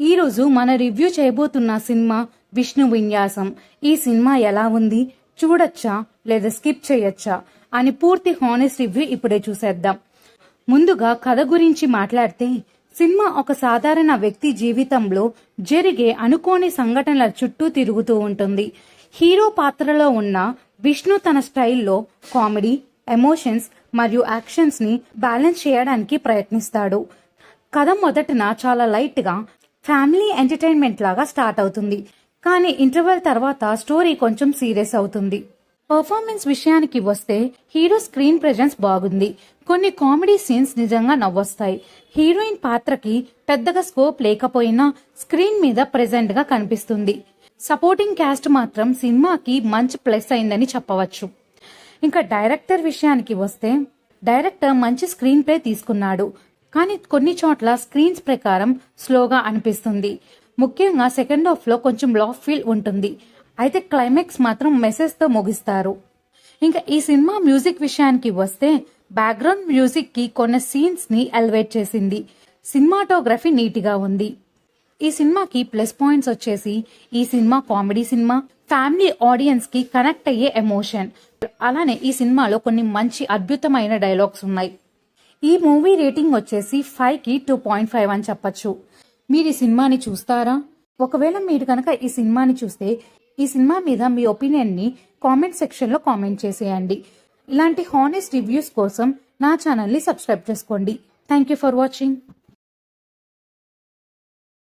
ఈ రోజు మన రివ్యూ చేయబోతున్న సినిమా విష్ణు విన్యాసం. ఈ సినిమా ఎలా ఉంది, చూడొచ్చా లేదా స్కిప్ చేయొచ్చా అని పూర్తి హానెస్ట్ రివ్యూ ఇప్పుడే చూసేద్దాం. ముందుగా కథ గురించి మాట్లాడితే, సినిమా ఒక సాధారణ వ్యక్తి జీవితంలో జరిగే అనుకోని సంఘటనల చుట్టూ తిరుగుతూ ఉంటుంది. హీరో పాత్రలో ఉన్న విష్ణు తన స్టైల్లో కామెడీ, ఎమోషన్స్ మరియు యాక్షన్స్ ని బ్యాలెన్స్ చేయడానికి ప్రయత్నిస్తాడు. కథ మొదటన చాలా లైట్ గా ఫ్యామిలీ ఎంటర్టైన్మెంట్ లాగా స్టార్ట్ అవుతుంది, కానీ ఇంటర్వెల్ తర్వాత స్టోరీ కొంచెం సీరియస్ అవుతుంది. పర్ఫార్మెన్స్ విషయానికి వస్తే హీరో స్క్రీన్ ప్రెజెన్స్ బాగుంది. కొన్ని కామెడీ సీన్స్ నిజంగా నవ్వొస్తాయి. హీరోయిన్ పాత్రకి పెద్దగా స్కోప్ లేకపోయినా స్క్రీన్ మీద ప్రెజెంట్ గా కనిపిస్తుంది. సపోర్టింగ్ క్యాస్ట్ మాత్రం సినిమాకి మంచి ప్లస్ అయిందని చెప్పవచ్చు. ఇంకా డైరెక్టర్ విషయానికి వస్తే, డైరెక్టర్ మంచి స్క్రీన్ ప్లే తీసుకున్నాడు, కానీ కొన్ని చోట్ల స్క్రీన్స్ ప్రకారం స్లోగా అనిపిస్తుంది. ముఖ్యంగా సెకండ్ హాఫ్ లో కొంచెం లాఫ్ ఫీల్ ఉంటుంది. అయితే క్లైమాక్స్ మాత్రం మెసేజ్ తో ముగిస్తారు. ఇంకా ఈ సినిమా మ్యూజిక్ విషయానికి వస్తే, బ్యాక్గ్రౌండ్ మ్యూజిక్ కి కొన్ని సీన్స్ ని ఎలివేట్ చేసింది. సినిమాటోగ్రఫీ నీట్ గా ఉంది. ఈ సినిమాకి ప్లస్ పాయింట్స్ వచ్చేసి, ఈ cinema comedy cinema, family audience కి కనెక్ట్ అయ్యే ఎమోషన్, అలానే ఈ సినిమాలో కొన్ని మంచి అద్భుతమైన డైలాగ్స్ ఉన్నాయి. ఈ మూవీ రేటింగ్ వచ్చేసి 5కి 2.5 అని చెప్పచ్చు. మీరు ఈ సినిమాని చూస్తారా? ఒకవేళ మీరు కనుక ఈ సినిమాని చూస్తే, ఈ సినిమా మీద మీ ఒపీనియన్ ని కామెంట్ సెక్షన్ లో కామెంట్ చేసేయండి. ఇలాంటి హానెస్ట్ రివ్యూస్ కోసం నా ఛానల్ ని సబ్స్క్రైబ్ చేసుకోండి. Thank you for watching.